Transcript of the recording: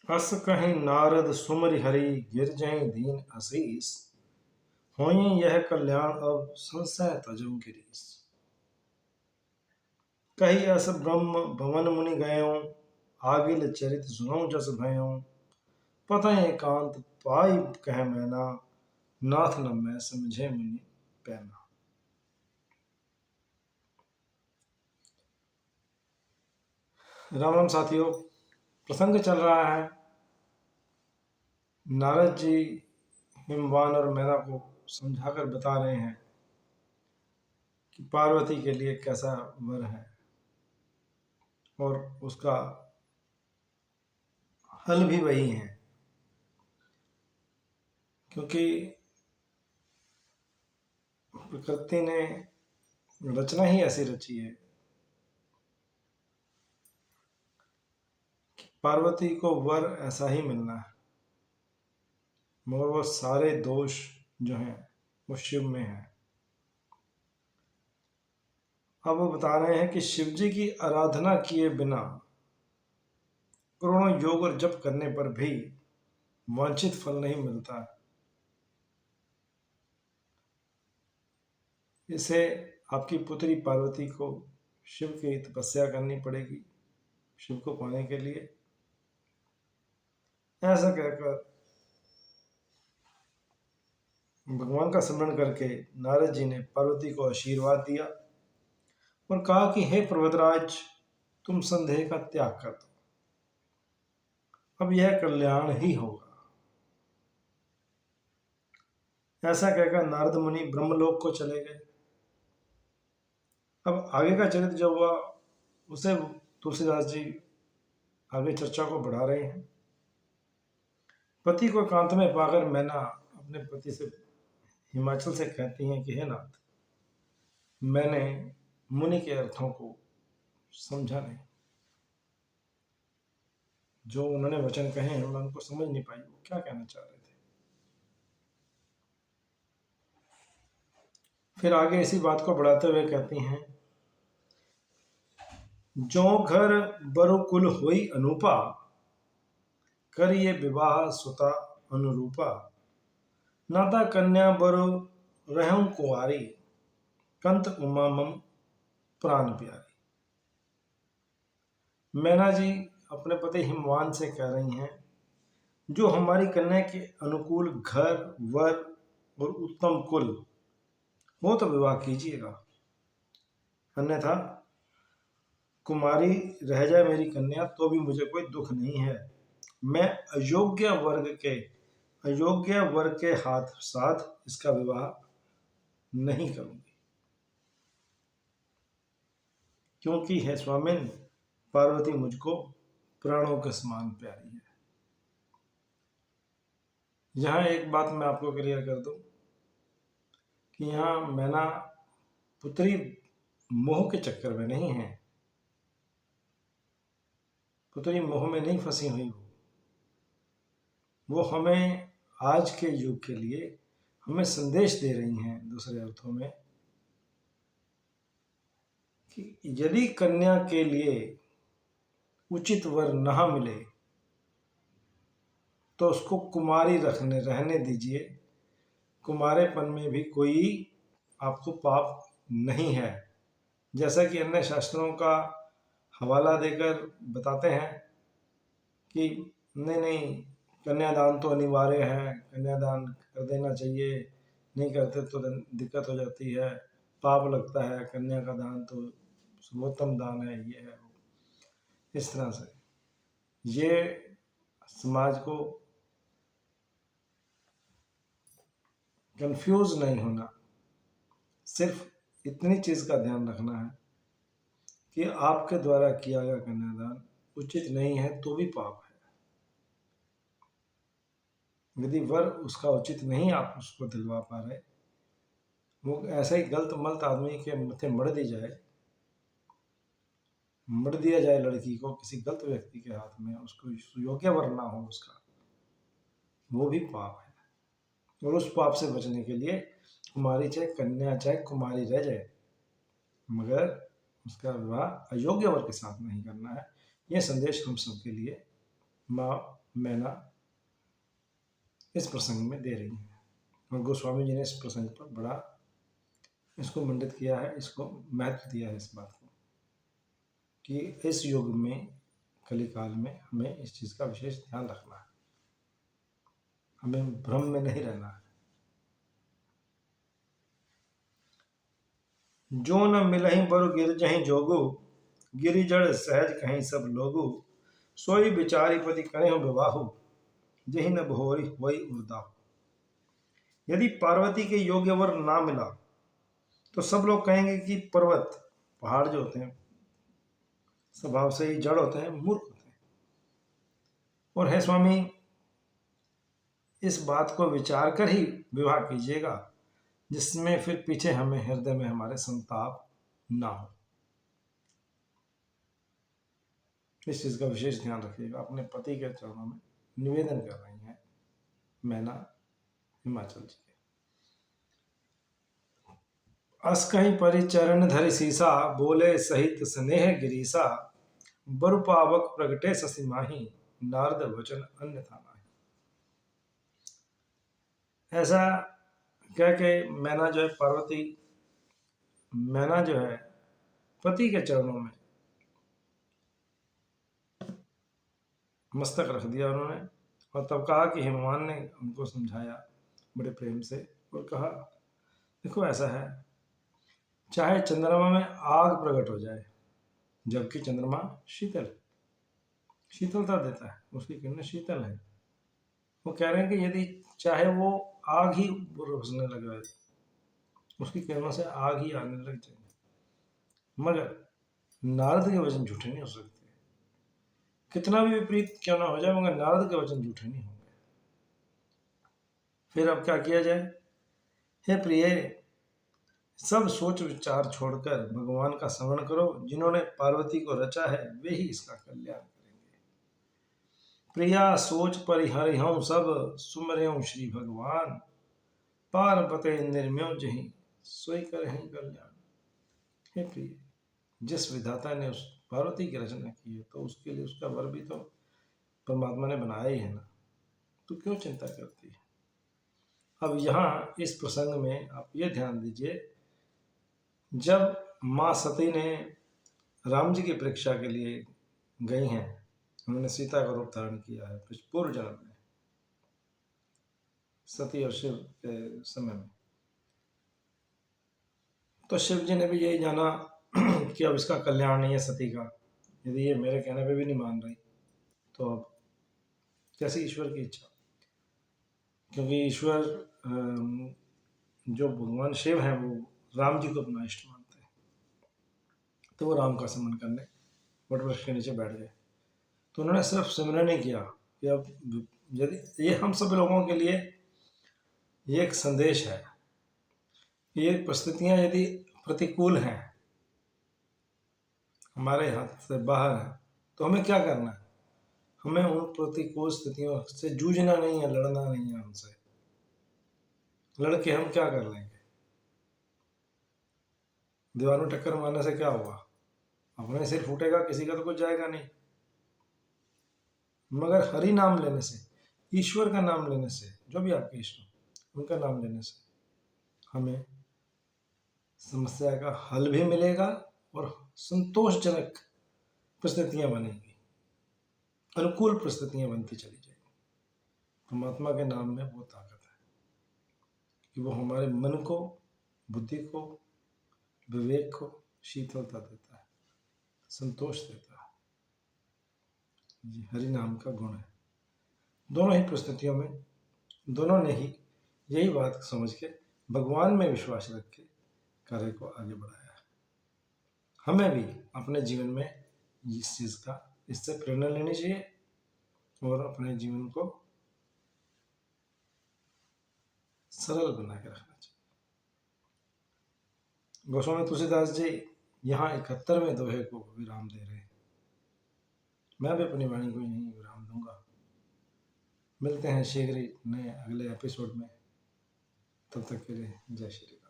अस कहीं नारद सुमरि हरि गिर जहीं दीन असीस। होई यह कल्याण अब संशय तजम गिरीस। कही अस ब्रह्म भवन मुनि गयो। आगिल चरित सुनौ जस भयो। पतः एकांत पाई कह मैना। नाथ न मैं समझे मुनि पैना। राम राम साथियों, प्रसंग चल रहा है। नारद जी हिमवान और मैना को समझाकर बता रहे हैं कि पार्वती के लिए कैसा वर है और उसका हल भी वही है, क्योंकि प्रकृति ने रचना ही ऐसी रची है कि पार्वती को वर ऐसा ही मिलना है, मगर वो सारे दोष जो हैं वो शिव में हैं। अब वो बता रहे हैं कि शिव जी की आराधना किए बिना करोड़ों योग और जप करने पर भी वांछित फल नहीं मिलता। इसे आपकी पुत्री पार्वती को शिव की तपस्या करनी पड़ेगी शिव को पाने के लिए। ऐसा कहकर भगवान का स्मरण करके नारद जी ने पार्वती को आशीर्वाद दिया और कहा कि हे पर्वतराज, तुम संदेह का त्याग कर दो, अब यह कल्याण ही होगा। ऐसा कहकर नारद मुनि ब्रह्मलोक को चले गए। अब आगे का चरित्र जो हुआ उसे तुलसीदास जी आगे चर्चा को बढ़ा रहे हैं। पति को एकांत में पाकर मैना अपने पति से हिमाचल से कहती हैं कि हे नाथ, मैंने मुनि के अर्थों को समझा नहीं, जो उन्होंने वचन कहे हैं मैं उनको समझ नहीं पाई, वो क्या कहना चाह रहे थे। फिर आगे इसी बात को बढ़ाते हुए कहती हैं, जो घर बरुकुल होई अनुपा, करिए विवाह सुता अनुरूपा। नाता कन्या बरु रहूं कुंवारी, कंत उमा मम प्राण प्यारी। मैना जी अपने पति हिमवान से कह रही हैं, जो हमारी कन्या के अनुकूल घर वर और उत्तम कुल हो तो विवाह कीजिएगा, अन्यथा कुमारी रह जाए मेरी कन्या तो भी मुझे कोई दुख नहीं है। मैं अयोग्य वर्ग के हाथ साथ इसका विवाह नहीं करूंगी, क्योंकि है स्वामिन, पार्वती मुझको प्राणों के समान प्यारी है। यहाँ एक बात मैं आपको क्लियर कर दूं कि यहाँ मैना पुत्री मोह के चक्कर में नहीं है, पुत्री मोह में नहीं फंसी हुई। वो हमें आज के युग के लिए हमें संदेश दे रही हैं दूसरे अर्थों में कि यदि कन्या के लिए उचित वर न मिले तो उसको कुमारी रहने दीजिए। कुमारेपन में भी कोई आपको पाप नहीं है, जैसा कि अन्य शास्त्रों का हवाला देकर बताते हैं कि नहीं कन्यादान तो अनिवार्य है, कन्यादान कर देना चाहिए, नहीं करते तो दिक्कत हो जाती है, पाप लगता है, कन्या का दान तो सर्वोत्तम दान है, ये है। इस तरह से ये समाज को कंफ्यूज नहीं होना, सिर्फ इतनी चीज़ का ध्यान रखना है कि आपके द्वारा किया गया कन्यादान उचित नहीं है तो भी पाप है। यदि वर उसका उचित नहीं आप उसको दिलवा पा रहे, वो ऐसा ही गलत मलत आदमी के मथे मर दिया जाए लड़की को किसी गलत व्यक्ति के हाथ में, उसको योग्य वर ना हो उसका, वो भी पाप है। और उस पाप से बचने के लिए कुमारी चाहे कन्या चाहे कुमारी रह जाए, मगर उसका विवाह अयोग्य वर के साथ नहीं करना है। ये संदेश हम सबके लिए माँ मैना इस प्रसंग में दे रही हैं। और गोस्वामी जी ने इस प्रसंग पर बड़ा इसको मंडित किया है, इसको महत्व दिया है इस बात को कि इस युग में, कली काल में, हमें इस चीज़ का विशेष ध्यान रखना है, हमें भ्रम में नहीं रहना है। जो न मिलहि बरु गिरजहि जोगु, गिरि जड़ सहज कहीं सब लोगु, सोई बिचारी पति करें विवाहु, जहि न भोरी वही उर्दाहु। यदि पार्वती के योग्य वर ना मिला तो सब लोग कहेंगे कि पर्वत, पहाड़ जो होते हैं स्वभाव से ही जड़ होते हैं, मूर्ख होते हैं। और है स्वामी, इस बात को विचार कर ही विवाह कीजिएगा, जिसमें फिर पीछे हमें हृदय में हमारे संताप ना हो। इस चीज का विशेष ध्यान रखिएगा। अपने पति के चरणों में निवेदन कर रही हैं मैना हिमाचल जी के। अस कहीं परिचरण धरि सीसा, बोले सहित स्नेह गिरीसा, बरु पावक प्रगटे शशि माही, नारद वचन अन्यथा नाही। ऐसा कह के मैना जो है, पार्वती मैना जो है पति के चरणों में मस्तक रख दिया उन्होंने। और तब कहा कि हिमवान ने उनको समझाया बड़े प्रेम से और कहा, देखो ऐसा है, चाहे चंद्रमा में आग प्रकट हो जाए, जबकि चंद्रमा शीतलता देता है, उसकी किरणें शीतल है। वो कह रहे हैं कि यदि चाहे वो आग ही बरसने लगे, उसकी किरणों से आग ही आने लग जाए, मगर नारद के वचन झूठे नहीं हो सकते। कितना भी विपरीत क्यों ना हो जाए, मगर नारद के वचन झूठे नहीं होंगे। फिर अब क्या किया जाए? हे प्रिय, सब सोच विचार छोड़कर भगवान का स्मरण करो। जिन्होंने पार्वती को रचा है वे ही इसका कल्याण करेंगे। प्रिया सोच परिहरिहं सब, सुमर्यं श्री भगवान, पार्वते निर्म्यो जहि सोई करहिं कल्याण। हे प्रिय, जिस विधाता ने उस पार्वती की रचना की है तो उसके लिए उसका वर भी तो परमात्मा ने बनाया ही है ना, तो क्यों चिंता करती है? अब यहाँ इस प्रसंग में आप ये ध्यान दीजिए, जब माँ सती ने राम जी की परीक्षा के लिए गई हैं, उन्होंने सीता का रूप धारण किया है पूर्व जन्म में, सती और शिव के समय में, तो शिव जी ने भी यही जाना कि अब इसका कल्याण नहीं है सती का। यदि ये मेरे कहने पे भी नहीं मान रही तो अब कैसी ईश्वर की इच्छा? क्योंकि ईश्वर जो भगवान शिव हैं वो राम जी को अपना इष्ट मानते हैं, तो वो राम का स्मरण करने वट वृक्ष के नीचे बैठ गए। तो उन्होंने सिर्फ सिमरन नहीं किया कि अब यदि ये हम सब लोगों के लिए ये एक संदेश है, ये परिस्थितियां यदि प्रतिकूल हैं, हमारे हाथ से बाहर है, तो हमें क्या करना है? हमें उन प्रतिकूल स्थितियों से जूझना नहीं है, लड़ना नहीं है। उनसे लड़के हम क्या कर लेंगे? दीवार में टक्कर मारने से क्या होगा? अपने सिर फूटेगा, किसी का तो कुछ जाएगा नहीं। मगर हरि नाम लेने से, ईश्वर का नाम लेने से, जो भी आपके इष्ट हो उनका नाम लेने से हमें समस्या का हल भी मिलेगा और संतोषजनक परिस्थितियां बनेंगी, अनुकूल परिस्थितियां बनती चली जाएंगी। परमात्मा के नाम में वो ताकत है कि वो हमारे मन को, बुद्धि को, विवेक को शीतलता देता है, संतोष देता है। ये हरि नाम का गुण है। दोनों ही परिस्थितियों में दोनों ने ही यही बात समझ के भगवान में विश्वास रख के कार्य को आगे बढ़ाया है। हमें भी अपने जीवन में इस चीज़ का, इससे प्रेरणा लेनी चाहिए और अपने जीवन को सरल बना के रखना चाहिए। गोस्वामी तुलसीदास जी यहाँ 71वें दोहे को विराम दे रहे हैं। मैं भी अपनी वाणी को यहीं विराम दूंगा। मिलते हैं शीघ्र ही नए अगले एपिसोड में। तब तक के लिए जय श्री राम।